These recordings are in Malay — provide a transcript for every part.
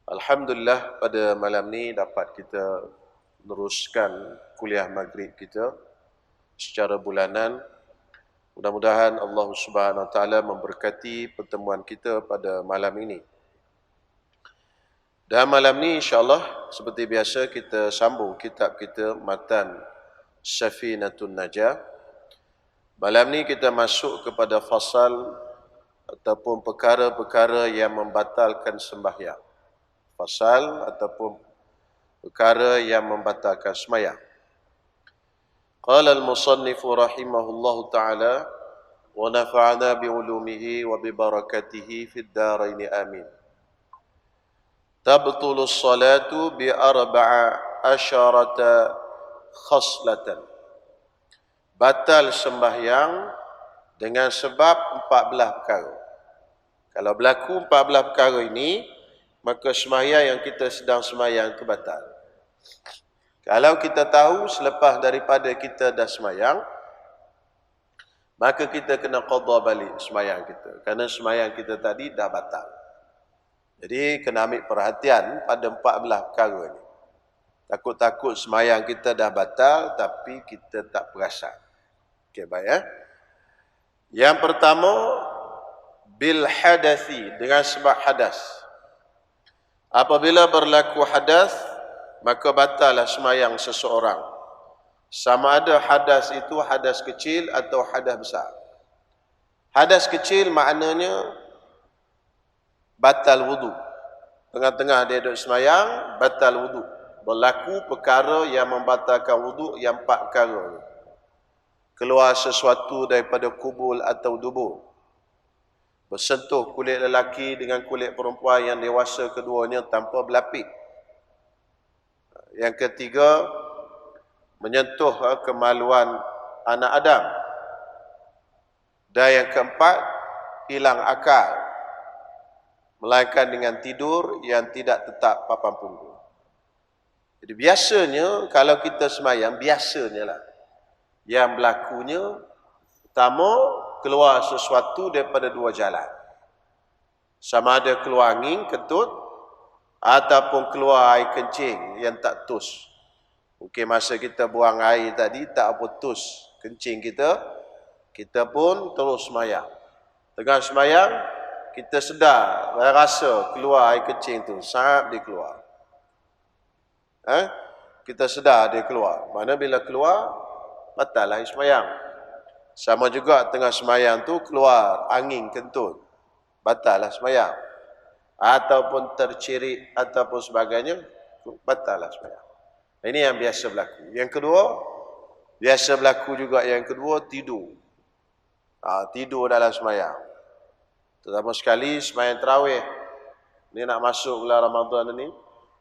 Alhamdulillah pada malam ni dapat kita meneruskan kuliah maghrib kita secara bulanan. Mudah-mudahan Allah Subhanahu Wa Taala memberkati pertemuan kita pada malam ini. Dan malam ni insya-Allah seperti biasa kita sambung kitab kita Matan Safinatun Najah. Malam ni kita masuk kepada fasal ataupun perkara-perkara yang membatalkan sembahyang. Fasal ataupun perkara yang membatalkan sembahyang. Qala al-musannif rahimahullahu taala wa nafa'ana bi ulumihi wa bi barakatihi fid dharain amin. Tabtulu as-salatu bi arba'a asyarata khaslatan. Batal sembahyang dengan sebab 14 perkara. Kalau berlaku 14 perkara ini, maka sembahyang yang kita sedang sembahyang itu batal. Kalau kita tahu selepas daripada kita dah sembahyang, maka kita kena qada balik sembahyang kita. Kerana sembahyang kita tadi dah batal. Jadi kena ambil perhatian pada 14 perkara ini. Takut-takut sembahyang kita dah batal tapi kita tak perasan. Okey, baik ya. Yang pertama, bil hadathi, dengan sebab hadas. Apabila berlaku hadas, maka batallah sembahyang seseorang. Sama ada hadas itu hadas kecil atau hadas besar. Hadas kecil maknanya batal wudu. Tengah-tengah dia duduk sembahyang, batal wudu. Berlaku perkara yang membatalkan wudu yang 4 perkara. Keluar sesuatu daripada kubul atau dubur. Bersentuh kulit lelaki dengan kulit perempuan yang dewasa keduanya tanpa berlapik. Yang ketiga, menyentuh kemaluan anak Adam. Dan yang keempat, hilang akal, melainkan dengan tidur yang tidak tetap papan punggung. Jadi biasanya kalau kita sembahyang, biasanya lah yang berlakunya, pertama, keluar sesuatu daripada 2 jalan. Sama ada keluar angin, kentut, ataupun keluar air kencing yang tak tus. Mungkin masa kita buang air tadi, tak apa tus kencing kita pun terus sembahyang. Tengah sembahyang, kita sedar, rasa keluar air kencing tu, sahab dia keluar. Kita sedar dia keluar. Mana bila keluar, batal lah sembahyang. Sama juga tengah sembahyang tu keluar angin kentut, batal lah sembahyang. Ataupun tercirit ataupun sebagainya, batal lah sembahyang. Ini yang biasa berlaku. Yang kedua, biasa berlaku juga yang kedua, tidur. Tidur dalam sembahyang. Terutama sekali sembahyang tarawih. Ini nak masuk bulan Ramadan ni,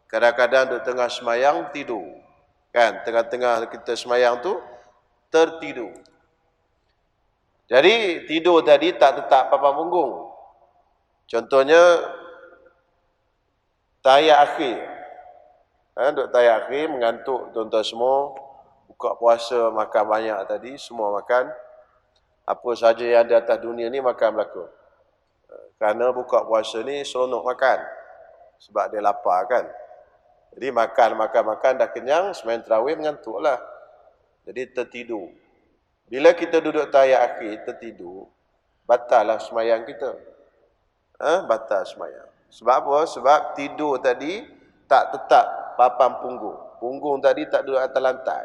kadang-kadang duduk tengah sembahyang tidur. Kan, tengah-tengah kita sembahyang tu tertidur. Jadi tidur tadi tak tetap papan punggung. Contohnya tahiyat akhir. Duduk tahiyat akhir, mengantuk tuan-tuan semua, buka puasa makan banyak tadi, semua makan. Apa saja yang ada atas dunia ni makan belaka. Kerana buka puasa ni seronok makan. Sebab dia lapar kan. Jadi makan, dah kenyang, sembahyang tarawih mengantuklah. Jadi tertidur. Bila kita duduk tahiyat akhir tertidur, batal lah sembahyang kita. Batal sembahyang. Sebab apa? Sebab tidur tadi tak tetap papan punggung. Punggung tadi tak duduk atas lantai.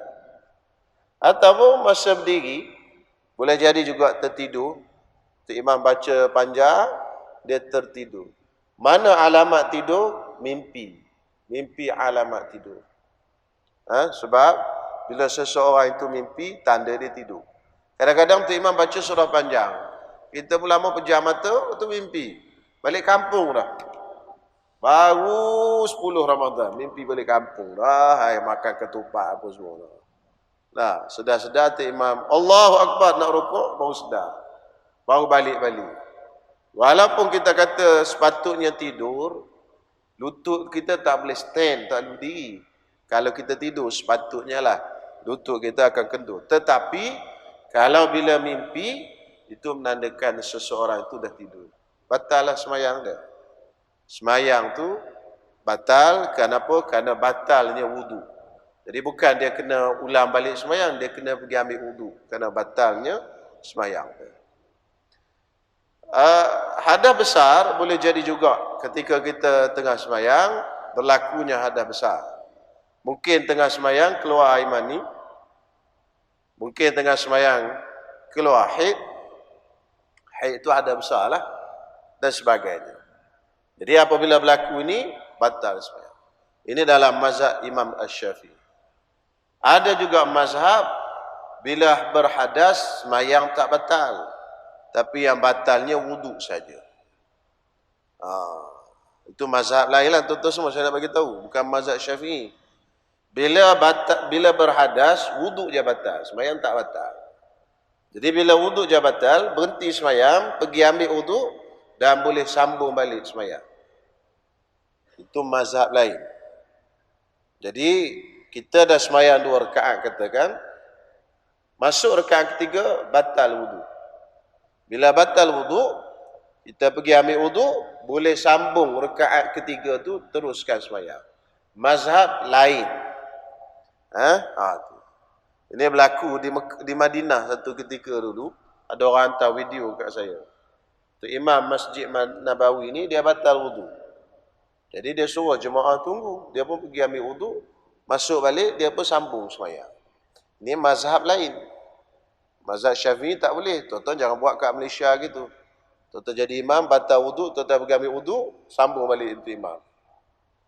Ataupun masa berdiri, boleh jadi juga tertidur. Imam baca panjang, dia tertidur. Mana alamat tidur? Mimpi. Mimpi alamat tidur. Sebab bila seseorang itu mimpi, tanda dia tidur. Kadang-kadang tu imam baca surah panjang. Kita pun lama pejam mata, itu mimpi. Balik kampung dah. Baru 10 Ramadan, mimpi balik kampung dah. Hai, makan ketupat apa semua. Nah, sedar-sedar tu imam, Allahu Akbar nak rukuk, baru sedar. Baru balik-balik. Walaupun kita kata sepatutnya tidur, lutut kita tak boleh stand, tak boleh berdiri. Kalau kita tidur, sepatutnya lah lutut kita akan kendor. Tetapi kalau bila mimpi, itu menandakan seseorang itu dah tidur. Batal lah sembahyang dia. Sembahyang tu Batal, kenapa? Kerana batalnya wudu. Jadi bukan dia kena ulang balik semayang, dia kena pergi ambil wudu kerana batalnya semayang. Hadas besar boleh jadi juga ketika kita tengah semayang, berlakunya hadas besar. Mungkin tengah semayang keluar air mani, mungkin tengah semayang keluar haid itu hadas besar lah, dan sebagainya. Jadi apabila berlaku ini, batal semayang. Ini dalam mazhab Imam Asy-Syafi'i. Ada juga mazhab bila berhadas semayang tak batal, tapi yang batalnya wudu saja. Itu mazhab lain lah, tuan-tuan semua saya nak bagi tahu, bukan mazhab Syafi'i. Bila berhadas, wudu je batal, semayang tak batal. Jadi bila wudu je batal, berhenti semayang, pergi ambil wudu dan boleh sambung balik semayang. Itu mazhab lain. Jadi kita dah semayang 2 rakaat katakan, masuk rakaat ketiga batal wudu. Bila batal wudu, kita pergi ambil wudu, boleh sambung rakaat ketiga tu teruskan semayang. Mazhab lain. Ini berlaku di Madinah satu ketika dulu, ada orang hantar video kat saya. Tu Imam Masjid Nabawi ni dia batal wudu. Jadi dia suruh jemaah tunggu, dia pun pergi ambil wudu, masuk balik, dia pun sambung semayang. Ini mazhab lain. Mazhab Syafi'i tak boleh. Tuan-tuan jangan buat kat Malaysia gitu. Tuan-tuan jadi imam, batal wudu, tuan-tuan pergi ambil wudu, sambung balik itu imam.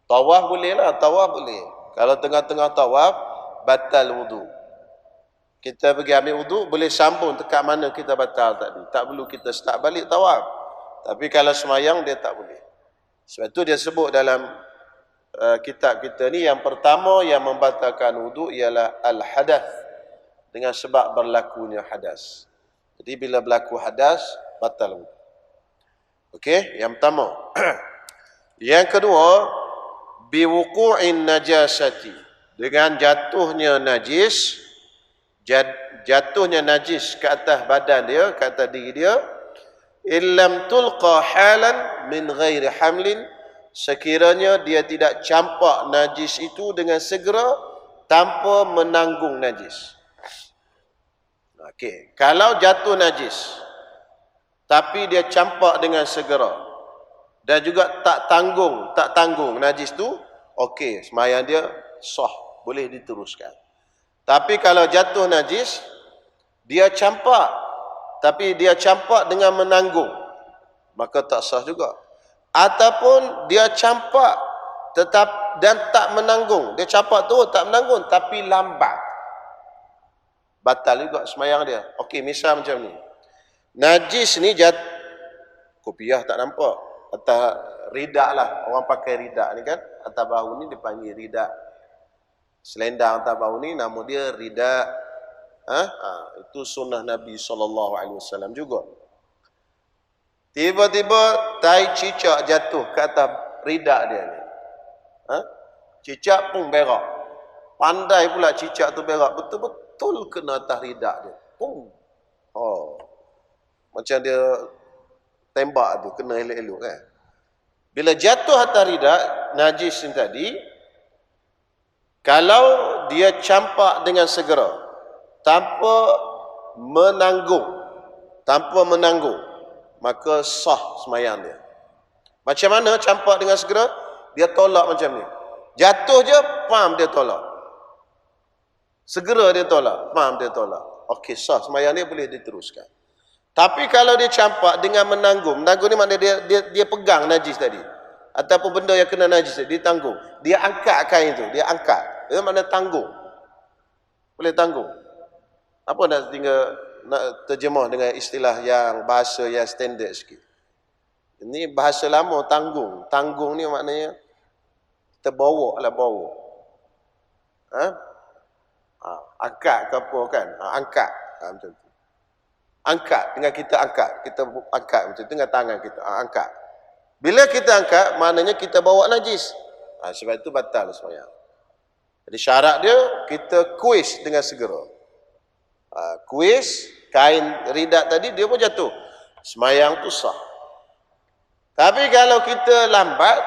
Tawaf boleh lah, tawaf boleh. Kalau tengah-tengah tawaf, batal wudu. Kita pergi ambil wudu, boleh sambung dekat mana kita batal tadi. Tak perlu kita start balik tawaf. Tapi kalau semayang, dia tak boleh. Sebab itu dia sebut dalam kitab kita ni, yang pertama yang membatalkan wudu ialah al-hadath, dengan sebab berlakunya hadas. Jadi bila berlaku hadas, batal wudu. Okey, yang pertama. Yang kedua, biwuqu'in najasati, dengan jatuhnya najis, jatuhnya najis ke atas badan dia, ke atas diri dia, illam tulqa halan min ghairi hamlin, sekiranya dia tidak campak najis itu dengan segera tanpa menanggung najis. Okey, kalau jatuh najis tapi dia campak dengan segera dan juga tak tanggung najis tu, okey, sembahyang dia sah, boleh diteruskan. Tapi kalau jatuh najis, dia campak, tapi dia campak dengan menanggung, maka tak sah juga. Ataupun dia campak tetap dan tak menanggung, dia campak tu tak menanggung tapi lambat, batal juga sembahyang dia. Okey, misal macam ni, najis ni kopiah tak nampak, atas ridak lah, orang pakai ridak ni kan, atas bahu ni dipanggil ridak. Selendang atas bahu ni nama dia ridak. Itu sunnah Nabi SAW juga. Tiba-tiba tai cicak jatuh ke atas ridak dia ni. Cicak pun berak. Pandai pula cicak tu berak, betul-betul kena atas ridak dia. Pum. Macam dia tembak tu, kena elok-elok kan. Bila jatuh atas ridak najis ni tadi, kalau dia campak dengan segera tanpa menanggung, maka sah sembahyang dia. Macam mana campak dengan segera? Dia tolak macam ni. Jatuh je, pam dia tolak. Segera dia tolak, pam dia tolak. Okey, sah sembahyang dia, boleh diteruskan. Tapi kalau dia campak dengan menanggung ni maknanya dia pegang najis tadi, ataupun benda yang kena najis tadi, dia tanggung. Dia angkat kain tu, dia angkat. Itu makna tanggung. Boleh tanggung. Apa nak terjemah dengan istilah yang bahasa yang standard sikit. Ini bahasa lama, tanggung. Tanggung ni maknanya kita bawa. Angkat ke apa kan? Angkat. Macam tu. Angkat, dengan kita angkat. Kita angkat macam tu dengan tangan kita. Angkat. Bila kita angkat, maknanya kita bawa najis. Sebab itu batal sembahyang. Jadi syarat dia, kita kuis dengan segera. Kuis, kain ridak tadi, dia pun jatuh. Sembahyang tu sah. Tapi kalau kita lambat,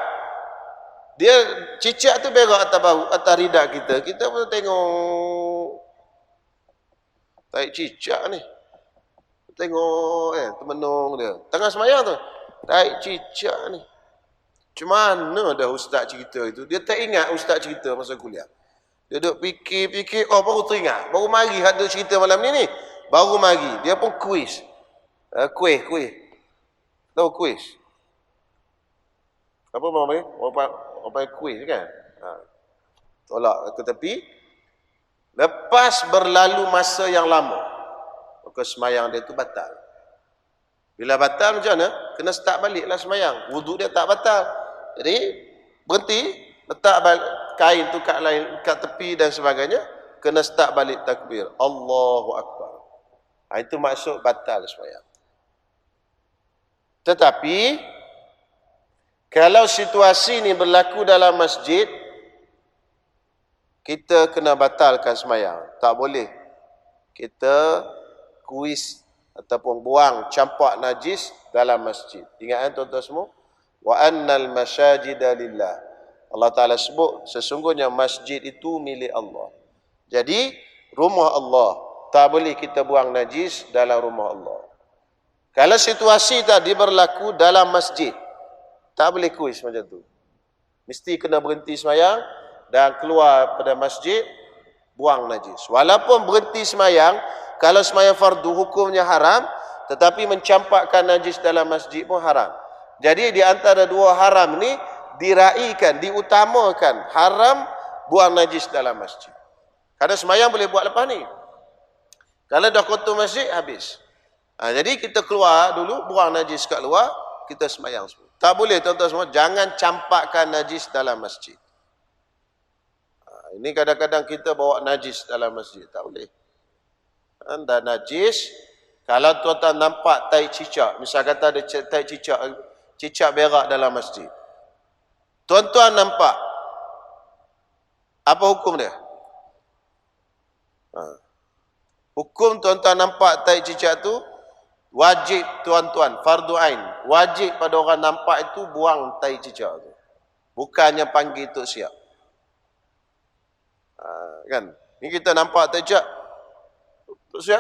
Dia cicak tu berak atas bahu, atas ridak kita. Kita pun tengok tai cicak ni. Tengok temenung dia. Tengah semayang tu. Tai cicak ni. Macam mana dah ustaz cerita itu? Dia tak ingat ustaz cerita masa kuliah. Dia duduk fikir-fikir, oh baru teringat. Baru mari ada cerita malam ni. Baru mari. Dia pun kuis. Kuih. Tahu kuis? Apa orang panggil kuis kan? Tolak ke tepi. Lepas berlalu masa yang lama, maka semayang dia tu batal. Bila batal macam mana? Kena start baliklah semayang. Wuduk dia tak batal. Jadi berhenti, letak kain tu kat tepi dan sebagainya, kena start balik takbir. Allahu Akbar. Itu maksud batal semayang. Tetapi kalau situasi ni berlaku dalam masjid, kita kena batalkan semayang. Tak boleh kita kuis ataupun buang campak najis dalam masjid. Ingat tuan-tuan semua? Wa annal masajida lillah. Allah Ta'ala sebut sesungguhnya masjid itu milik Allah. Jadi rumah Allah. Tak boleh kita buang najis dalam rumah Allah. Kalau situasi tadi berlaku dalam masjid, tak boleh kuis macam tu. Mesti kena berhenti semayang dan keluar pada masjid, buang najis. Walaupun berhenti semayang, kalau semayang fardu hukumnya haram, tetapi mencampakkan najis dalam masjid pun haram. Jadi di antara dua haram ni diraikan, diutamakan haram buang najis dalam masjid. Kalau semayang boleh buat lepas ni. Kalau dah kotor masjid, habis. Jadi kita keluar dulu, buang najis kat luar, kita semayang semua. Tak boleh tuan-tuan semua, jangan campakkan najis dalam masjid. Ini kadang-kadang kita bawa najis dalam masjid, tak boleh. Dan najis, kalau tuan-tuan nampak tai cicak, misal kata ada tai cicak berak dalam masjid. Tuan-tuan nampak, apa hukum dia? Hukum tuan-tuan nampak tai cicak tu, wajib tuan-tuan, fardu ain, wajib pada orang nampak itu buang tai cicak tu. Bukannya panggil tok siap. Kan? Ni kita nampak tai cicak. Tok siap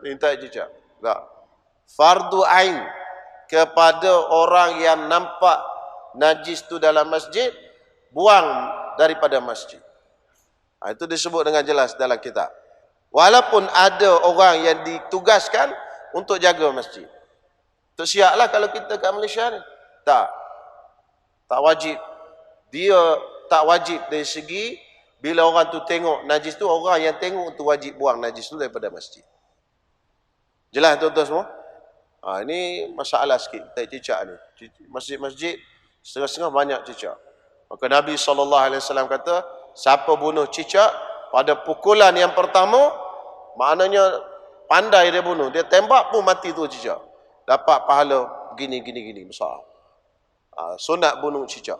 ni tai cicak. Tak. Fardu ain kepada orang yang nampak najis tu dalam masjid, buang daripada masjid. Itu disebut dengan jelas dalam kitab. Walaupun ada orang yang ditugaskan untuk jaga masjid. Tok siap lah kalau kita kat Malaysia ni. Tak wajib. Dia tak wajib dari segi bila orang tu tengok najis tu, orang yang tengok tu wajib buang najis tu daripada masjid. Jelas tuan-tuan semua? Ini masalah sikit, tai cicak ni. Masjid-masjid setengah-setengah banyak cicak. Maka Nabi SAW kata, siapa bunuh cicak pada pukulan yang pertama, maknanya pandai dia bunuh. Dia tembak pun mati tu cicak. Dapat pahala gini besar. Sunat bunuh cicak.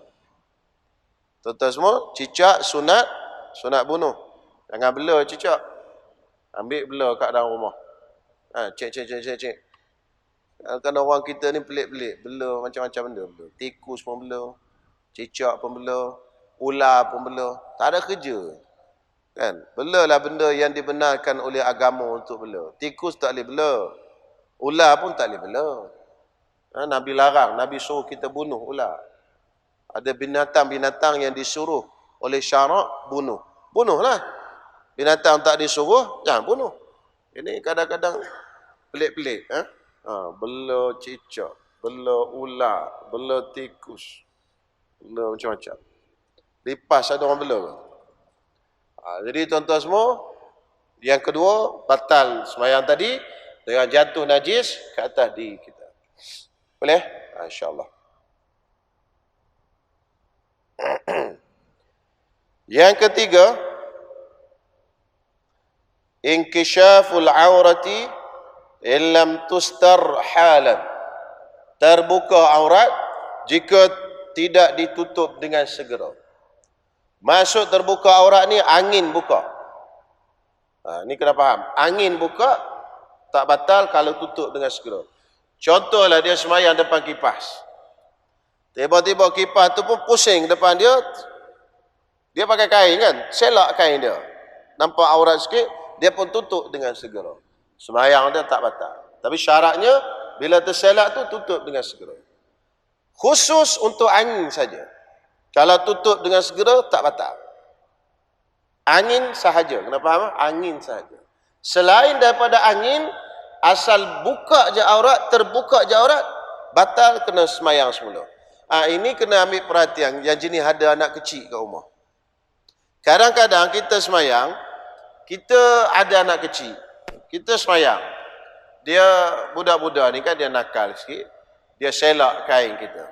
Tuan-tuan semua, cicak sunat bunuh. Jangan bela cicak. Ambil bela kat dalam rumah. Cek. Kan orang kita ni pelik-pelik. Bela macam-macam benda. Tikus pun bela. Cicak pun bela. Ular pun bela. Tak ada kerja. Kan? Belalah benda yang dibenarkan oleh agama untuk bela. Tikus tak boleh bela. Ular pun tak boleh bela. Nabi larang. Nabi suruh kita bunuh ular. Ada binatang-binatang yang disuruh oleh syarak bunuh. Bunuhlah. Binatang tak disuruh, jangan bunuh. Ini kadang-kadang pelik-pelik. Bela cicak, bela ular, bela tikus, bela macam-macam. Lipas ada orang bela. Jadi tuan-tuan semua, yang kedua, batal sembahyang tadi dengan jatuh najis ke atas diri kita. Boleh? InsyaAllah. Yang ketiga, inkishaful aurati illam tustar halan. Terbuka aurat jika tidak ditutup dengan segera. Maksud terbuka aurat ni angin buka. Ni kena faham. Angin buka tak batal kalau tutup dengan segera. Contohlah dia semayang depan kipas. Tiba-tiba kipas tu pun pusing depan dia. Dia pakai kain kan, selak kain dia. Nampak aurat sikit, dia pun tutup dengan segera. Sembahyang dia tak batal. Tapi syaratnya, bila terselak tu tutup dengan segera. Khusus untuk angin saja. Kalau tutup dengan segera, tak batal. Angin sahaja. Kenapa faham? Angin sahaja. Selain daripada angin, asal buka je aurat, terbuka je aurat, batal kena semayang semula. Ini kena ambil perhatian. Yang jenis ada anak kecil kat rumah. Kadang-kadang kita semayang, kita ada anak kecil. Kita semayang. Dia budak-budak ni kan dia nakal sikit. Dia selak kain kita.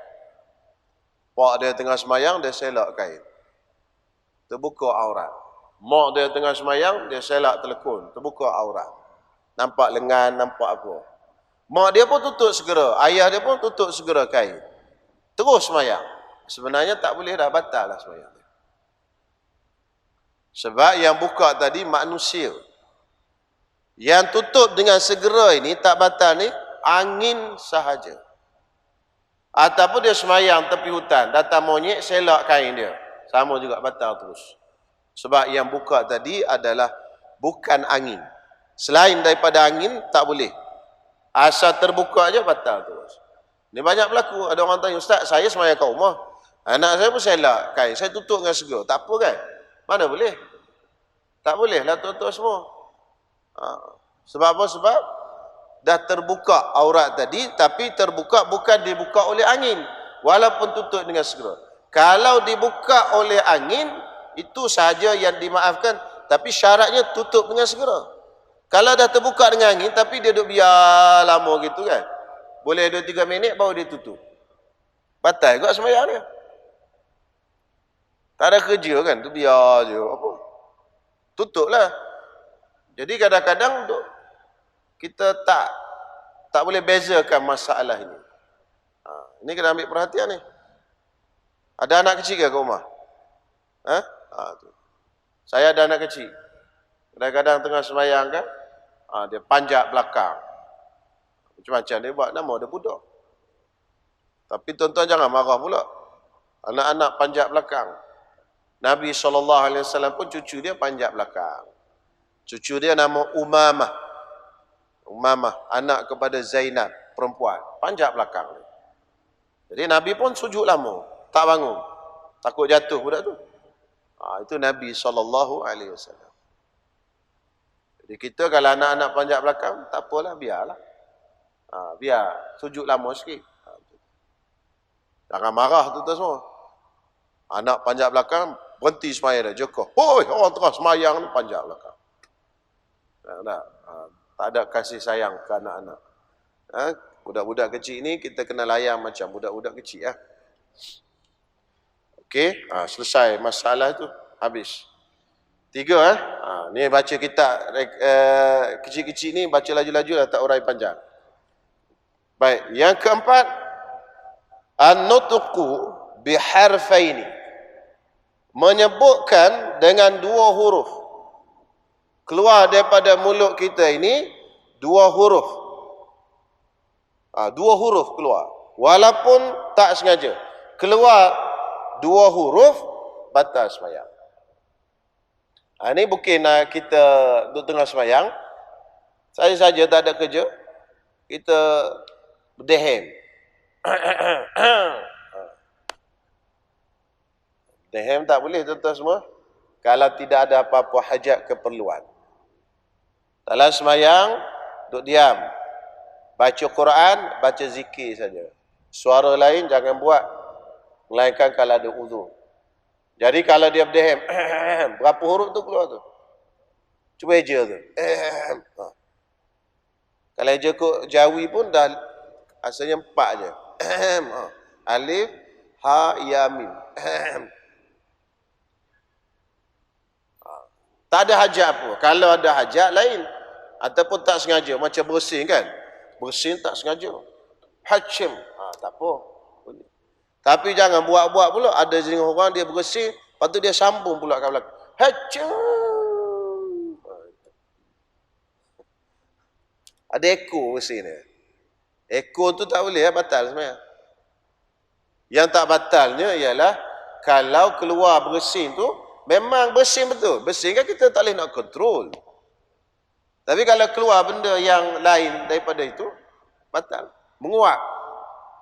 Pak dia tengah semayang, dia selak kain. Terbuka aurat. Mak dia tengah semayang, dia selak telekun. Terbuka aurat. Nampak lengan, nampak apa. Mak dia pun tutup segera. Ayah dia pun tutup segera kain. Terus semayang. Sebenarnya tak boleh dah, batal lah semayang. Sebab yang buka tadi manusia. Yang tutup dengan segera ini tak batal ni angin sahaja. Ataupun dia semayang tepi hutan, datang monyet selak kain dia. Sama juga batal terus. Sebab yang buka tadi adalah bukan angin. Selain daripada angin tak boleh. Asal terbuka aja batal terus. Ni banyak berlaku. Ada orang tanya, "Ustaz, saya semayang kat rumah. Anak saya pun selak kain, saya tutup dengan segera." Tak apa kan? Mana boleh? Tak boleh lah tuan-tuan semua. Sebab apa? Sebab dah terbuka aurat tadi, tapi terbuka bukan dibuka oleh angin. Walaupun tutup dengan segera. Kalau dibuka oleh angin, itu sahaja yang dimaafkan. Tapi syaratnya tutup dengan segera. Kalau dah terbuka dengan angin, tapi dia duduk biar lama gitu kan. Boleh 2-3 minit baru dia tutup. Batal juga sembahyang dia. Tak ada kerja kan, tu biar je. Apa? Tutuplah. Jadi kadang-kadang kita tak boleh bezakan masalah ini. Ini kena ambil perhatian ni. Ada anak kecil ke kat rumah? Tu. Saya ada anak kecil. Kadang-kadang tengah sembahyang kan, dia panjat belakang. Macam-macam dia buat, nama dia budak. Tapi tuan-tuan jangan marah pula. Anak-anak panjat belakang. Nabi SAW pun cucu dia panjat belakang. Cucu dia nama Umamah. Umamah, anak kepada Zainab, perempuan. Panjat belakang. Jadi Nabi pun sujud lama. Tak bangun. Takut jatuh budak tu. Itu Nabi SAW. Jadi kita kalau anak-anak panjat belakang, tak apalah, biarlah. Biar sujud lama sikit. Jangan marah tu semua. Anak panjat belakang, berhenti semayang dia. Jokok. Hoi, orang tengah semayang ni panjat belakang. Tak ada kasih sayang ke anak-anak. Budak-budak kecil ni kita kena layan macam budak-budak kecil. Okey, selesai masalah tu. Habis. 3. Ni baca kitab kecil-kecil ni, baca laju-laju lah, tak urai panjang. Baik, yang keempat, an-nutqu biharfaini. Menyebutkan dengan 2 huruf. Keluar daripada mulut kita ini 2 huruf. 2 huruf keluar. Walaupun tak sengaja. Keluar 2 huruf, batal sembahyang. Ini mungkin kita duduk tengah sembahyang. Saya saja tak ada kerja. Kita berdehem. Dehem tak boleh tuan-tuan semua. Kalau tidak ada apa-apa hajat keperluan. Dalam sembahyang, duduk diam. Baca Quran, baca zikir saja. Suara lain jangan buat. Melainkan kalau ada uzur. Jadi kalau dia berdehem, berapa huruf tu keluar tu? Cuba eja tu. Kalau eja kok Jawi pun dah asalnya 4 je. Alif, ha, ya, mim. Tak ada hajat apa. Kalau ada hajat lain. Ataupun tak sengaja. Macam bersin kan. Bersin tak sengaja. Hacim. Tak apa. Tapi jangan buat-buat pula. Ada jenis orang dia bersin. Lepas tu dia sambung pula kat belakang. Hacim. Ada ekor bersin dia. Ekor tu tak boleh batal sebenarnya. Yang tak batalnya ialah kalau keluar bersin tu memang bersin betul. Bersin kan kita tak boleh nak kontrol. Tapi kalau keluar benda yang lain daripada itu, batal. Menguap.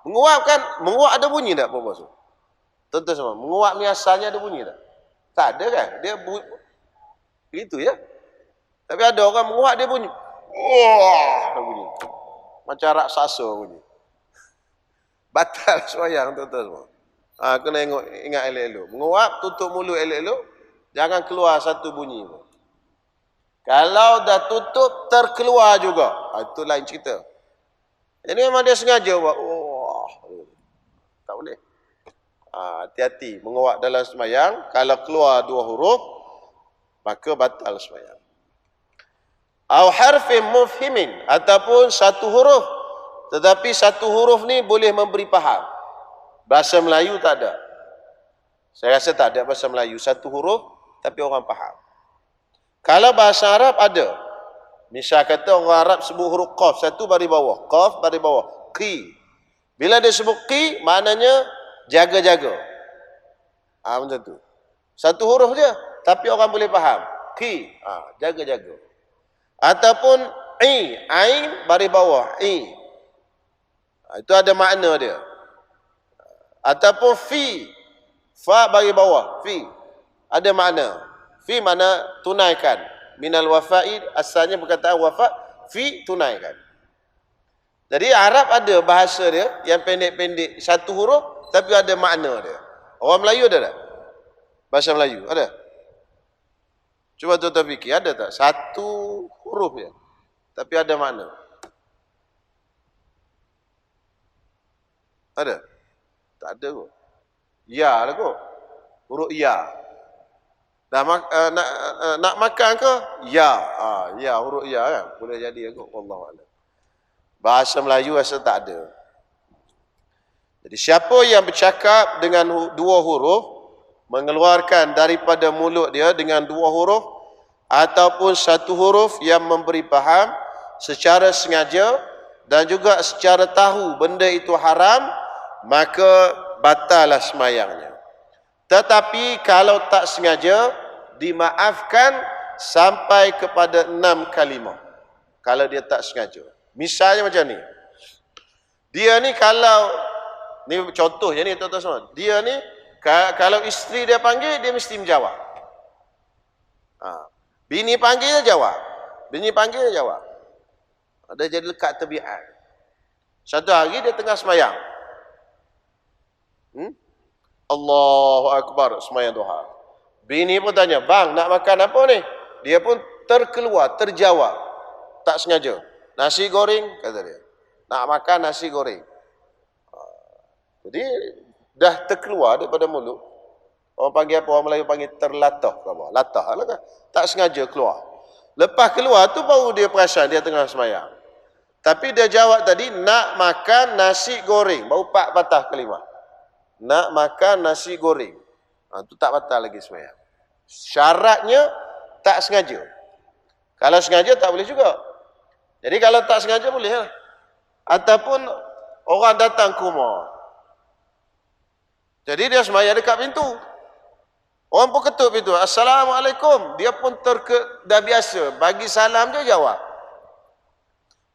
Menguap kan, menguap ada bunyi tak Pak Bos? Tuan-tuan semua, menguap ni asalnya ada bunyi tak? Tak ada kan? Dia itu ya. Tapi ada orang menguap dia bunyi. Wah, bunyi. Macam raksasa bunyi. Batal sembahyang tuan-tuan semua. Kena ingat elok-elok. Menguap, tutup mulut elok-elok. Jangan keluar satu bunyi pun. Kalau dah tutup, terkeluar juga. Itu lain cerita. Ini memang dia sengaja buat. Tak boleh. Hati-hati. Menguap dalam sembahyang. Kalau keluar dua huruf, maka batal sembahyang. Au harfin mufhimin. Ataupun satu huruf. Tetapi satu huruf ni boleh memberi faham. Bahasa Melayu tak ada. Saya rasa tak ada bahasa Melayu. Satu huruf, tapi orang faham. Kalau bahasa Arab ada. Misal kata orang Arab sebut huruf qaf, satu baris bawah. Qaf baris bawah. Qi. Bila dia sebut qi, maknanya jaga-jaga. Macam tu. Satu huruf je, tapi orang boleh faham. Qi. Jaga-jaga. Ataupun i. Ain baris bawah. I. Itu ada makna dia. Ataupun fi. Fa baris bawah. Fi. Ada makna. Fi mana tunaikan. Minal wafaid, asalnya perkataan wafa, fi tunaikan. Jadi Arab ada bahasa dia yang pendek-pendek satu huruf tapi ada makna dia. Orang Melayu ada tak? Bahasa Melayu ada? Cuba tuan-tuan fikir, ada tak? Satu huruf je tapi ada makna. Ada? Tak ada kot. Ya lah kot. Huruf ya. Nak makan ke? Ya. Ya, huruf ya kan. Boleh jadi kot. Wallahualam. Bahasa Melayu rasa tak ada. Jadi siapa yang bercakap dengan dua huruf, mengeluarkan daripada mulut dia dengan dua huruf, ataupun satu huruf yang memberi faham secara sengaja dan juga secara tahu benda itu haram, maka batallah sembahyangnya. Tetapi kalau tak sengaja, dimaafkan sampai kepada 6 kalimah. Kalau dia tak sengaja. Misalnya macam ni. Dia ni kalau, ni contoh je ni tuan-tuan semua. Dia ni, kalau isteri dia panggil, dia mesti menjawab. Bini panggil, dia jawab. Bini panggil, dia jawab. Dia jadi lekat tabiat. Satu hari dia tengah sembahyang. Allahu Akbar, sembahyang duha. Bini pun tanya, bang nak makan apa ni? Dia pun terkeluar, terjawab. Tak sengaja. Nasi goreng, kata dia. Nak makan nasi goreng. Jadi, dah terkeluar daripada mulut. Orang panggil apa? Orang Melayu panggil terlatah. Latah lah kan? Tak sengaja keluar. Lepas keluar tu baru dia perasan dia tengah sembahyang. Tapi dia jawab tadi, nak makan nasi goreng. Baru 4 patah kalimah. Nak makan nasi goreng. Itu tak batal lagi sembahyang. Syaratnya tak sengaja. Kalau sengaja tak boleh juga. Jadi kalau tak sengaja boleh lah. Ataupun orang datang ke rumah. Jadi dia sembahyang dekat pintu. Orang pun ketuk pintu. Assalamualaikum. Dia pun dah biasa. Bagi salam je jawab.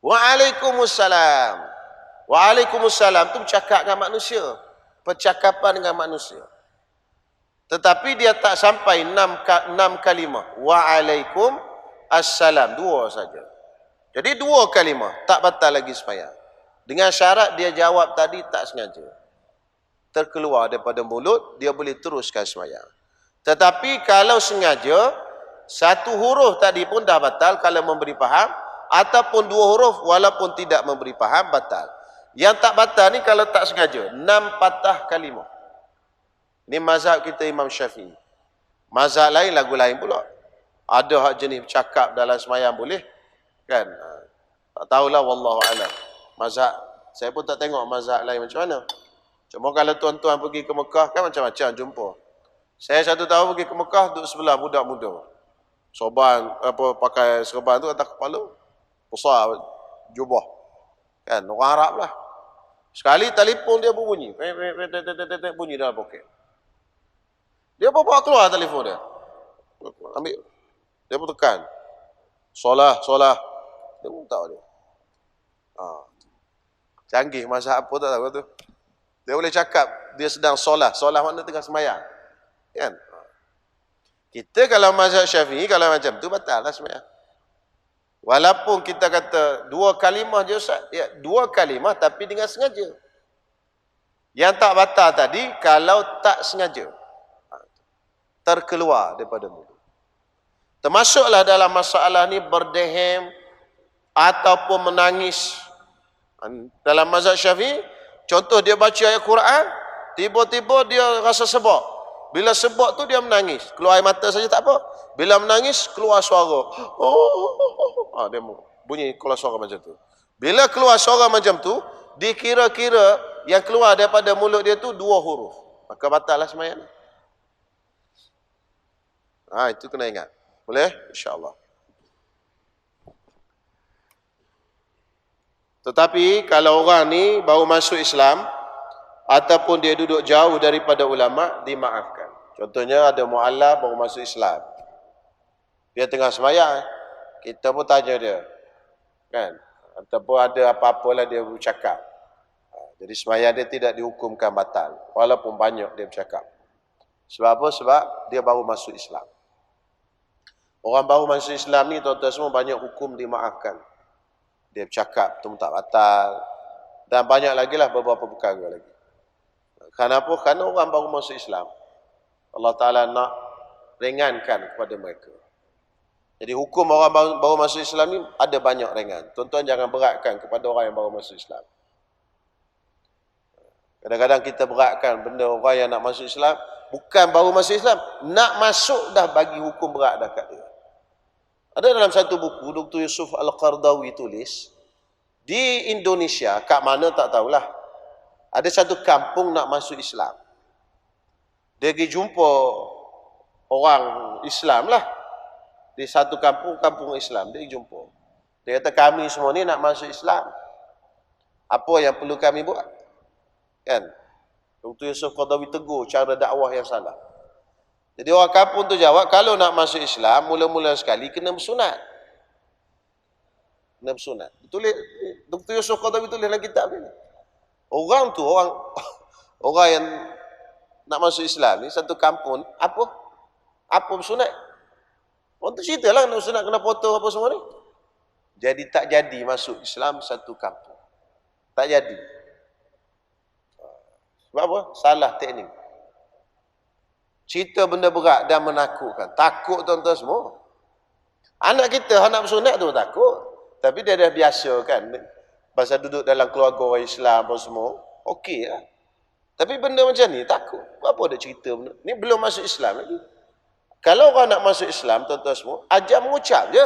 Waalaikumsalam. Waalaikumsalam tu bercakap dengan manusia. Percakapan dengan manusia. Tetapi dia tak sampai 6 kalimah. Waalaikum assalam. 2 saja. Jadi 2 kalimah. Tak batal lagi sembahyang. Dengan syarat dia jawab tadi tak sengaja. Terkeluar daripada mulut, dia boleh teruskan sembahyang. Tetapi kalau sengaja, satu huruf tadi pun dah batal kalau memberi faham. Ataupun 2 huruf walaupun tidak memberi faham, batal. Yang tak batal ni kalau tak sengaja. 6 patah kalimah. Ini mazhab kita Imam Syafi'i. Mazhab lain, lagu lain pula. Ada hak jenis bercakap dalam sembahyang boleh. Kan? Tak tahulah, wallahu alam. Mazhab, saya pun tak tengok mazhab lain macam mana. Cuma kalau tuan-tuan pergi ke Mekah, kan macam-macam jumpa. Saya 1 tahun pergi ke Mekah, duduk sebelah budak muda. Sorban, pakai serban tu atas kepala. Besar, jubah. Kan? Orang Arab lah. Sekali telefon dia berbunyi. Bunyi dalam poket. Dia bawa keluar telefon dia. Ambil. Dia pun tekan. Solah. Dia pun tahu dia. Canggih masa apa tak tahu tu. Dia boleh cakap dia sedang solah. Solah makna tengah semayang. Kan? Kita kalau mazhab Syafi'i, kalau macam tu batal lah semayang. Walaupun kita kata dua kalimah je Ustaz. Ya, dua kalimah tapi dengan sengaja. Yang tak batal tadi, kalau tak sengaja. Terkeluar daripada mulut. Termasuklah dalam masalah ni berdehem ataupun menangis. Dalam mazhab Syafi'i, contoh dia baca ayat Quran, tiba-tiba dia rasa sebab. Bila sebab tu dia menangis. Keluar air mata saja tak apa. Bila menangis, keluar suara. Dia bunyi keluar suara macam tu. Bila keluar suara macam tu, dikira-kira yang keluar daripada mulut dia tu 2 huruf. Maka batal lah semayang. Itu kena ingat. Boleh? InsyaAllah. Tetapi kalau orang ni baru masuk Islam, ataupun dia duduk jauh daripada ulama, dimaafkan. Contohnya ada mu'allaf baru masuk Islam. Dia tengah semayang, kita pun tanya dia. Kan? Ataupun ada apa-apalah dia bercakap. Jadi semayang dia tidak dihukumkan batal. Walaupun banyak dia bercakap. Sebab apa? Sebab dia baru masuk Islam. Orang baru masuk Islam ni, tuan-tuan semua, banyak hukum dimaafkan. Dia bercakap, tu tak batal. Dan banyak lagi lah beberapa perkara lagi. Kenapa? Kerana orang baru masuk Islam. Allah Ta'ala nak ringankan kepada mereka. Jadi hukum orang baru masuk Islam ni ada banyak ringan. Tuan-tuan jangan beratkan kepada orang yang baru masuk Islam. Kadang-kadang kita beratkan benda orang yang nak masuk Islam, bukan baru masuk Islam, nak masuk dah bagi hukum berat dah kat dia. Ada dalam satu buku, Dr. Yusuf Al-Qardawi tulis, di Indonesia, kat mana tak tahulah, ada satu kampung nak masuk Islam. Dia pergi jumpa orang Islam lah. Di satu kampung Islam, dia pergi jumpa. Dia kata, kami semua ni nak masuk Islam. Apa yang perlu kami buat? Kan? Dr. Yusuf Qardawi tegur cara dakwah yang salah. Jadi orang kampung tu jawab, kalau nak masuk Islam, mula-mula sekali kena bersunat. Kena bersunat. Tulis, Dr. Yusuf Qardawi tulis dalam kitab ni. Orang tu, orang yang nak masuk Islam ni, satu kampung, apa bersunat? Orang tu cerita lah, nak bersunat kena potong apa semua ni. Jadi tak jadi masuk Islam satu kampung. Tak jadi. Sebab apa? Salah teknik. Cerita benda berat dan menakutkan. Takut tuan-tuan semua. Anak kita, anak bersunat tu takut. Tapi dia dah biasa kan. Pasal duduk dalam keluarga orang Islam apa semua. Okey lah. Tapi benda macam ni takut. Apa ada cerita benda? Ni belum masuk Islam lagi. Kalau orang nak masuk Islam, tuan-tuan semua, ajar mengucap je.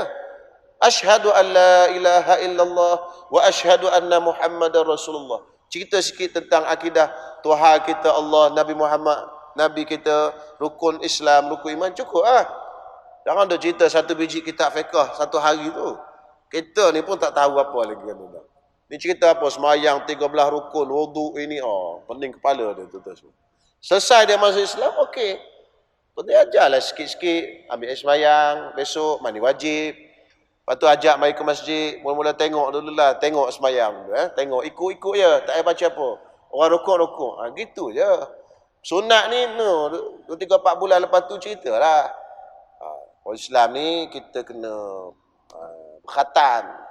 Asyhadu an la ilaha illallah wa asyhadu anna Muhammadar Rasulullah. Cerita sikit tentang akidah Tuhan kita Allah, Nabi Muhammad, Nabi kita, rukun Islam, rukun iman, cukup lah. Jangan ada cerita satu biji kitab fiqh satu hari tu. Kita ni pun tak tahu apa lagi kan. Ni cerita apa? Semayang 13 rukun, wudu ini, pening kepala dia tuan-tuan semua. Selesai dia masuk Islam, okey. Dia ajarlah sikit-sikit, ambil air semayang, besok mandi wajib. Lepas tu ajak mari ke masjid, mula-mula tengok dululah, tengok semayang dulu. Tengok, ikut-ikut je, tak payah baca apa. Orang rukuk-rukuk, gitu je. Sunat ni, 3-4 bulan lepas tu ceritalah. Orang Islam ni, kita kena berkhatan.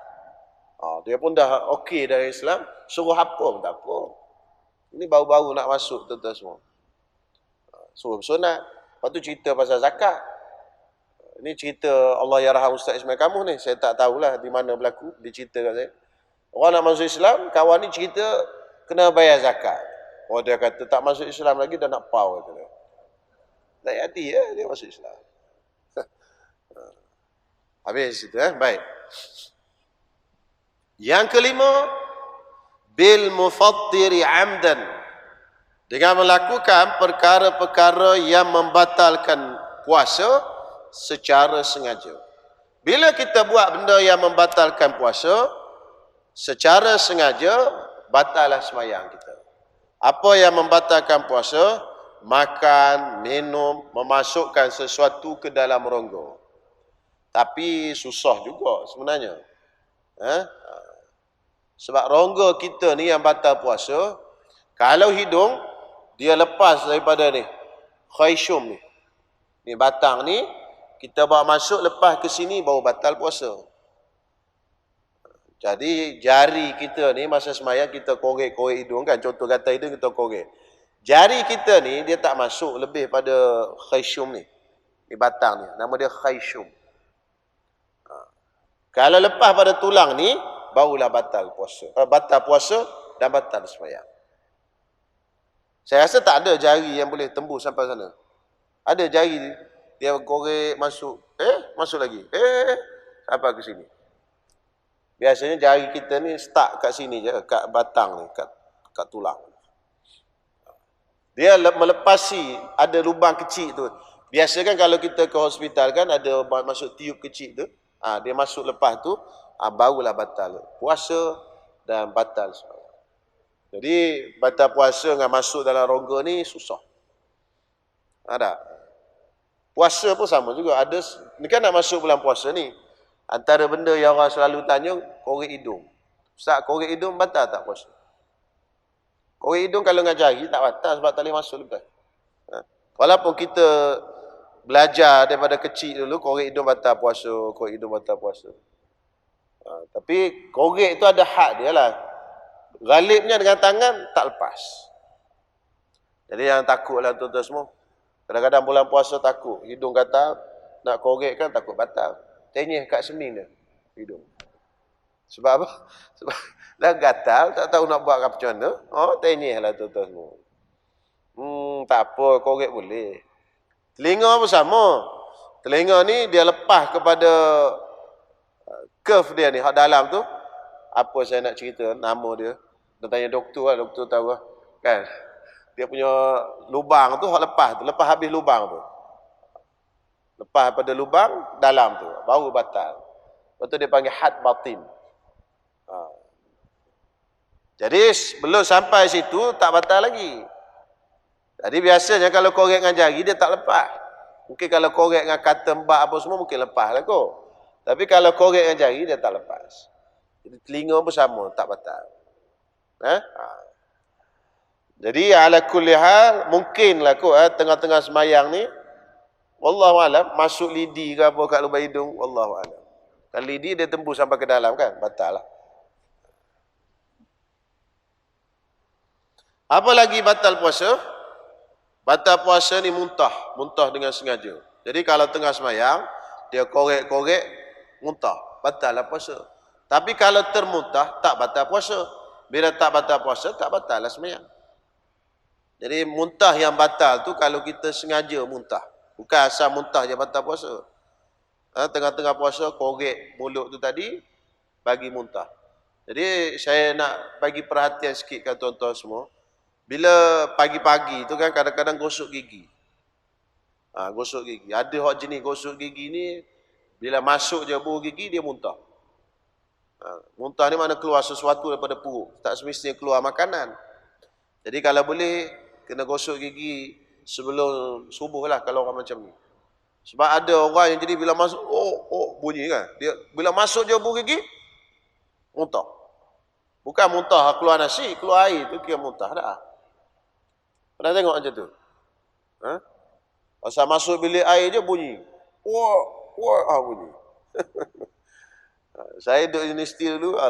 Dia pun dah okey dari Islam, suruh apa pun tak apa. Ini baru-baru nak masuk tuan-tuan semua. Suruh bersunat. Lepas tu cerita pasal zakat. Ini cerita Allah yarham Ustaz Ismail Kamuh ni. Saya tak tahulah di mana berlaku. Dia cerita kat saya. Orang nak masuk Islam, kawan ni cerita kena bayar zakat. Oh dia kata tak masuk Islam lagi dah nak pau. Kata dia. Tak hati ya, dia masuk Islam. Habis itu baik. Yang kelima, bil mufattiri amdan. Dengan melakukan perkara-perkara yang membatalkan puasa secara sengaja. Bila kita buat benda yang membatalkan puasa secara sengaja, batallah sembahyang kita. Apa yang membatalkan puasa? Makan, minum, memasukkan sesuatu ke dalam rongga. Tapi susah juga sebenarnya. Sebab rongga kita ni yang batal puasa, kalau hidung, dia lepas daripada ni, khayshum ni. Ni batang ni, kita bawa masuk, lepas ke sini, baru batal puasa. Jadi jari kita ni, masa sembahyang kita korek-korek hidung kan, contoh kata hidung kita korek. Jari kita ni, dia tak masuk lebih pada khayshum ni. Ni batang ni, nama dia khayshum. Kalau lepas pada tulang ni, barulah batal puasa. Batal puasa dan batal sembahyang. Saya rasa tak ada jari yang boleh tembus sampai sana. Ada jari dia korek masuk, masuk lagi. Sampai ke sini. Biasanya jari kita ni start kat sini je, kat batang ni, kat tulang. Dia melepasi, ada lubang kecil tu. Biasa kan kalau kita ke hospital kan ada masuk tiup kecil tu. Dia masuk lepas tu, barulah batal puasa dan batal sembahyang. Jadi batal puasa dengan masuk dalam rongga ni susah. Ada. Puasa pun sama juga. Ada ni kan nak masuk bulan puasa ni. Antara benda yang orang selalu tanya, korek hidung. Ustaz, korek hidung batal tak puasa? Korek hidung kalau dengan jari tak batal sebab tak boleh masuk lepas. Walaupun kita belajar daripada kecil dulu, korek hidung batal puasa, korek hidung batal puasa. Tapi korek tu ada hak dia lah. Galibnya dengan tangan tak lepas. Jadi yang takutlah tuan-tuan semua. Kadang-kadang bulan puasa takut. Hidung gatal, nak korek kan takut batal. Tenyih kat sening dia, hidung. Sebab apa? Sebab dah gatal, tak tahu nak buat apa macam mana. Tenyih lah tuan-tuan semua. Tak apa, korek boleh. Telinga pun sama. Telinga ni dia lepas kepada curve dia ni, hak dalam tu. Apa saya nak cerita, nama dia. Dia tanya doktor lah, doktor tahu lah. Kan? Dia punya lubang tu, hak lepas tu. Lepas habis lubang tu. Lepas pada lubang, dalam tu. Baru batal. Lepas tu dia panggil had batin. Jadi belum sampai situ, tak batal lagi. Jadi biasanya kalau korek dengan jari, dia tak lepas. Mungkin kalau korek dengan kata mbak apa semua, mungkin lepas lah kot. Tapi kalau korek dengan jari, dia tak lepas. Jadi telinga pun sama, tak batal. Jadi ala kulli hal, mungkinlah kot tengah-tengah semayang ni, wallahualam, masuk lidi ke apa kat lubang hidung, wallahualam. Kalau lidi dia tembus sampai ke dalam kan, batal lah. Apa lagi batal puasa? Batal puasa ni muntah dengan sengaja. Jadi kalau tengah semayang, dia korek-korek, muntah, batal lah puasa. Tapi kalau termuntah, tak batal puasa. Bila tak batal puasa, tak batal lah semayang. Jadi muntah yang batal tu kalau kita sengaja muntah. Bukan asal muntah je batal puasa. Tengah-tengah puasa, korek mulut tu tadi, bagi muntah. Jadi saya nak bagi perhatian sikit kat tuan-tuan semua. Bila pagi-pagi tu kan kadang-kadang gosok gigi. Gosok gigi. Ada hak jenis gosok gigi ni, bila masuk je buah gigi, dia muntah. Muntah ni mana keluar sesuatu daripada perut. Tak semestinya keluar makanan. Jadi kalau boleh, kena gosok gigi sebelum subuh lah kalau orang macam ni. Sebab ada orang yang jadi bila masuk, bunyi kan. Dia bila masuk je buah gigi, muntah. Bukan muntah keluar nasi, keluar air tu kira muntah dah. Pernah tengok macam tu? Pasal masuk bilik air je bunyi. Bunyi. Saya duduk universiti dulu,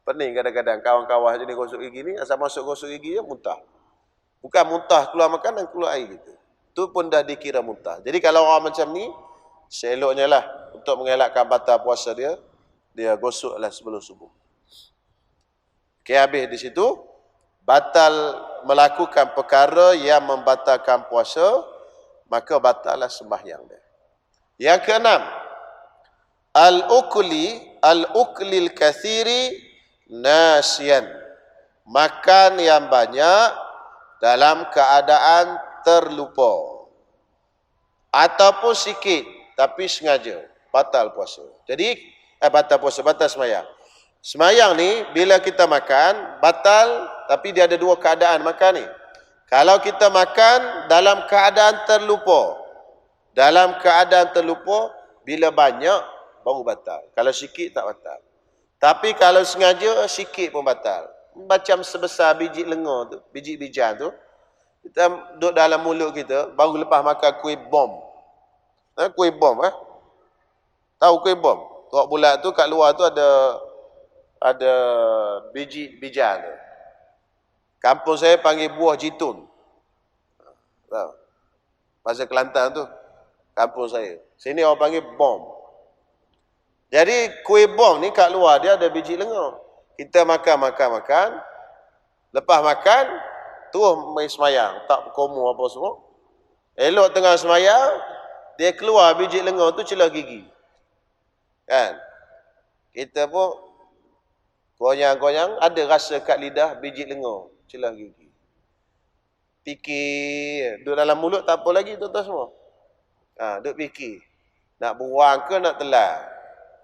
pening kadang-kadang kawan-kawan jenis gosok gigi ni, asal masuk gosok gigi je muntah. Bukan muntah keluar makanan, keluar air gitu. Itu pun dah dikira muntah. Jadi kalau orang macam ni, seeloknya lah untuk mengelakkan batal puasa dia, dia gosoklah sebelum subuh. Okey, habis di situ, batal melakukan perkara yang membatalkan puasa, maka batallah sembahyang dia. Yang keenam, al-uklil kathiri nasian. Makan yang banyak dalam keadaan terlupa. Ataupun sikit tapi sengaja, batal puasa. Jadi batal puasa, batal sembahyang. Semayang ni bila kita makan batal, tapi dia ada dua keadaan makan ni. Kalau kita makan dalam keadaan terlupa. Dalam keadaan terlupa, bila banyak baru batal. Kalau sikit tak batal. Tapi kalau sengaja sikit pun batal. Macam sebesar biji lenga tu, biji bijan tu, kita duduk dalam mulut kita baru lepas makan kuih bom. Kuih bom Tahu kuih bom? Tok bulat tu kat luar tu ada biji bijan tu. Kampung saya panggil buah jitun. Tahu? Bahasa Kelantan tu. Kampung saya. Sini orang panggil bom. Jadi kuih bom ni kat luar dia ada biji lenga. Kita makan. Lepas makan, terus main semayang. Tak berkomo apa semua. Elok tengah semayang, dia keluar biji lenga tu celah gigi. Kan? Kita pun goyang-goyang, ada rasa kat lidah biji lenga celah gigi. Fikir, duduk dalam mulut tak apa lagi tuan-tuan semua. Duduk fikir. Nak buang ke nak telan?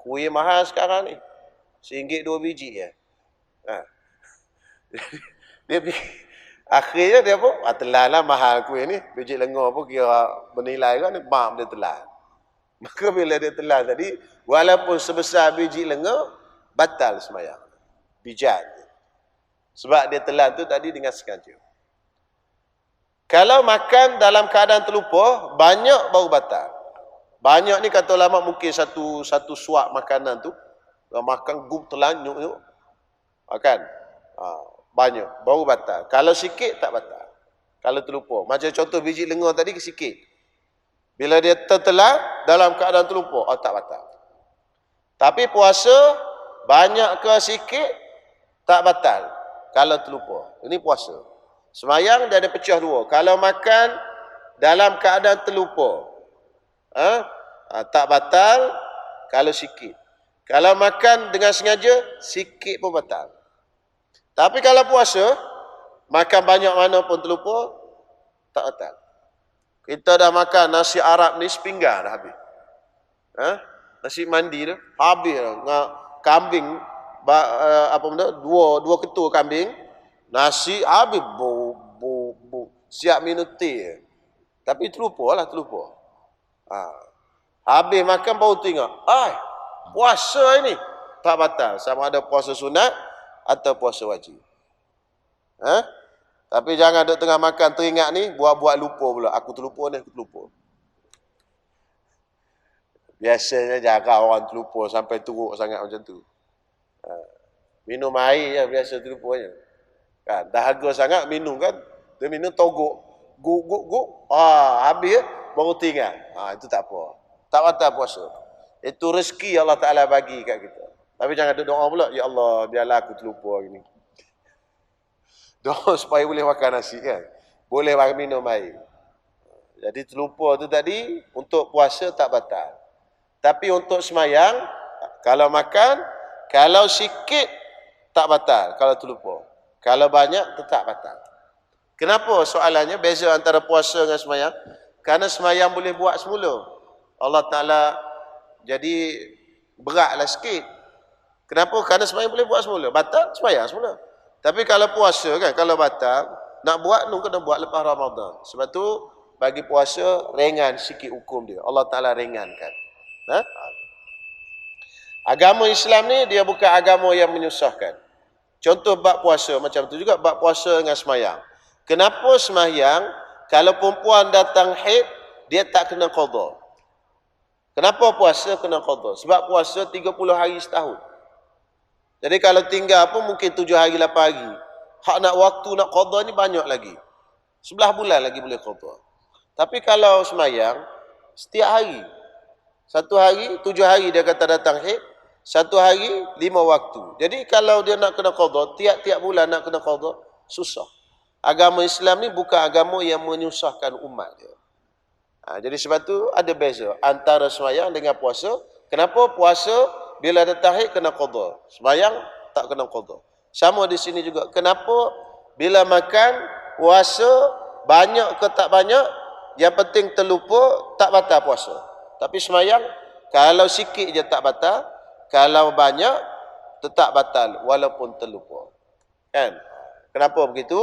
Kuih mahal sekarang ni. RM1 2 biji je. Dia akhirnya dia pun telan lah mahal kuih ni. Biji lenga pun kira bernilai kan ni. Bam dia telan. Maka bila dia telan tadi, walaupun sebesar biji lenga, batal semayang. Bijan. Sebab dia telan tu tadi dengan sengaja. Kalau makan dalam keadaan terlupa, banyak baru batal. Banyak ni kata ulama mungkin satu suap makanan tu, makan gum terlanyuk. Kan? Banyak, baru batal. Kalau sikit, tak batal. Kalau terlupa. Macam contoh biji lenga tadi, sikit. Bila dia tertelan, dalam keadaan terlupa, tak batal. Tapi puasa, banyak ke sikit, tak batal. Kalau terlupa. Ini puasa. Semayang, dia ada pecah dua. Kalau makan, dalam keadaan terlupa, tak batal, kalau sikit. Kalau makan dengan sengaja, sikit pun batal. Tapi kalau puasa, makan banyak mana pun terlupa, tak batal. Kita dah makan nasi Arab ni sepinggan dah habis. Nasi mandi tu, habis dah. Kambing, dua ketul kambing, nasi habis, siap minum teh. Tapi terlupa. Habis makan baru tengok, puasa ini tak batal. Sama ada puasa sunat atau puasa wajib. Tapi jangan duduk tengah makan teringat ni, buat lupa pula. Aku terlupa. Biasanya jarang orang terlupa sampai teruk sangat macam tu. Minum air je biasa terlupanya. Kan, dahaga sangat minum kan. Dia minum togok. Guk. Habis baru tinggal. Itu tak apa. Tak batal puasa. Itu rezeki Allah Ta'ala bagi kat kita. Tapi jangan duduk doa pula. Ya Allah, biarlah aku terlupa hari ni. Doa supaya boleh makan nasi kan. Boleh minum air. Jadi terlupa tu tadi, untuk puasa tak batal. Tapi untuk semayang, kalau makan, kalau sikit, tak batal. Kalau terlupa. Kalau banyak, tetap batal. Kenapa soalannya beza antara puasa dengan semayang? Kerana semayang boleh buat semula. Allah Ta'ala jadi beratlah sikit. Kenapa? Kerana semayang boleh buat semula. Batal, semayang semula. Tapi kalau puasa kan, kalau batal, nak buat, kena buat lepas Ramadan. Sebab tu, bagi puasa, ringan sikit hukum dia. Allah Ta'ala ringankan. Agama Islam ni, dia bukan agama yang menyusahkan. Contoh bab puasa, macam tu juga bab puasa dengan semayang. Kenapa semayang, kalau perempuan datang haid, dia tak kena qadha? Kenapa puasa kena qadha? Sebab puasa 30 hari setahun. Jadi kalau tinggal pun mungkin 7 hari, 8 hari. Hak nak waktu nak qadha ni banyak lagi. 11 bulan lagi boleh qadha. Tapi kalau semayang, setiap hari. 1 hari, 7 hari dia kata datang haid. 1 hari, 5 waktu. Jadi kalau dia nak kena qadha, tiap-tiap bulan nak kena qadha, susah. Agama Islam ni bukan agama yang menyusahkan umat dia. Jadi sebab tu ada beza antara semayang dengan puasa. Kenapa puasa bila ada tahid kena qadha? Semayang tak kena qadha. Sama di sini juga. Kenapa bila makan puasa banyak ke tak banyak, yang penting terlupa tak batal puasa. Tapi semayang kalau sikit je tak batal, kalau banyak tetap batal walaupun terlupa. Kan? Kenapa begitu?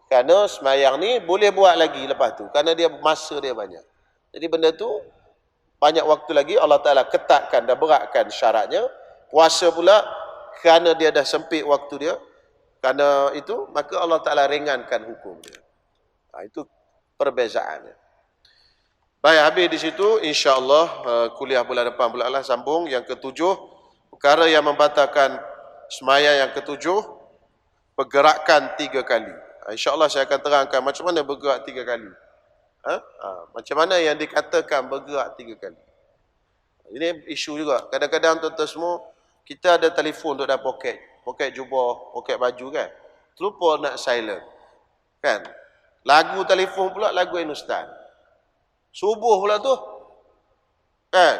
Kerana semayang ni boleh buat lagi lepas tu. Kerana dia masa dia banyak. Jadi benda tu banyak waktu lagi Allah Ta'ala ketatkan dan beratkan syaratnya. Puasa pula kerana dia dah sempit waktu dia. Kerana itu maka Allah Ta'ala ringankan hukum dia. Itu perbezaannya. Baik, habis di situ insya-Allah kuliah bulan depan pula lah sambung yang ketujuh, perkara yang membatalkan sembahyang yang ketujuh, pergerakan 3 kali. Insya-Allah saya akan terangkan macam mana bergerak 3 kali. Macam mana yang dikatakan bergerak 3 kali. Ini isu juga. Kadang-kadang tuan-tuan semua kita ada telefon duduk dalam poket jubah, poket baju kan. Terlupa nak silent. Kan? Lagu telefon pula lagu Hindustan. Subuh pula tu. Kan?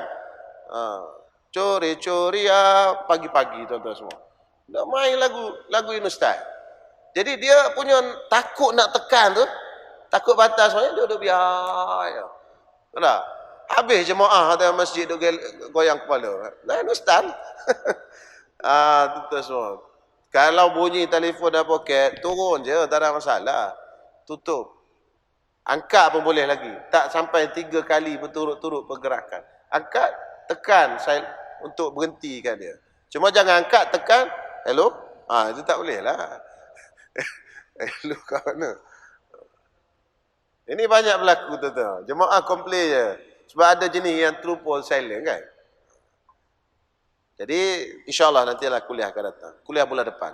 Cori-cori pagi-pagi tuan-tuan semua. Nak main lagu Hindustan. Jadi dia punya takut nak tekan tu, takut batas sebenarnya dia duduk biar. Tak? Habis jemaah dalam masjid duduk goyang kepala. Lah Hindustan. Tuan-tuan semua. Kalau bunyi telefon dalam poket, turun je, tak ada masalah. Tutup. Angkat pun boleh lagi. Tak sampai 3 kali berturut-turut pergerakan. Angkat, tekan untuk berhentikan dia. Cuma jangan angkat, tekan, hello. Itu tak boleh lah. Hello kat mana? Ini banyak berlaku tuan-tuan. Jemaah komplain je. Sebab ada jenis yang terlupa silent kan. Jadi insyaAllah nantilah kuliah akan datang. Kuliah bulan depan.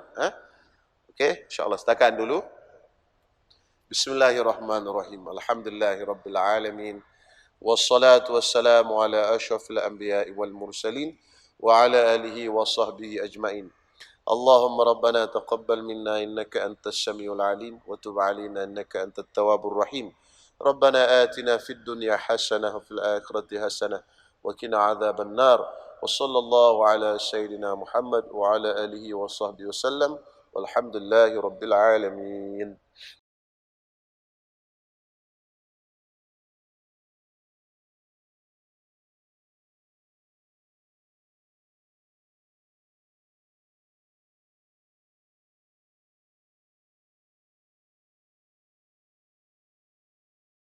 Okey, insyaAllah setakat dulu. Bismillahirrahmanirrahim. Alhamdulillahirabbil alamin. Wassalatu wassalamu ala asyrafil anbiya'i wal mursalin wa ala alihi wa sahbihi ajmain. Allahumma rabbana taqabbal minna innaka antas samiul alim wa tub alaina innaka antat tawwabur rahim. Rabbana atina fid dunya hasanah wa fil akhirati hasanah wa qina adzaban nar. Wa sallallahu ala sayyidina Muhammad wa ala alihi wa sahbihi wasallam. Walhamdulillahi rabbil alamin.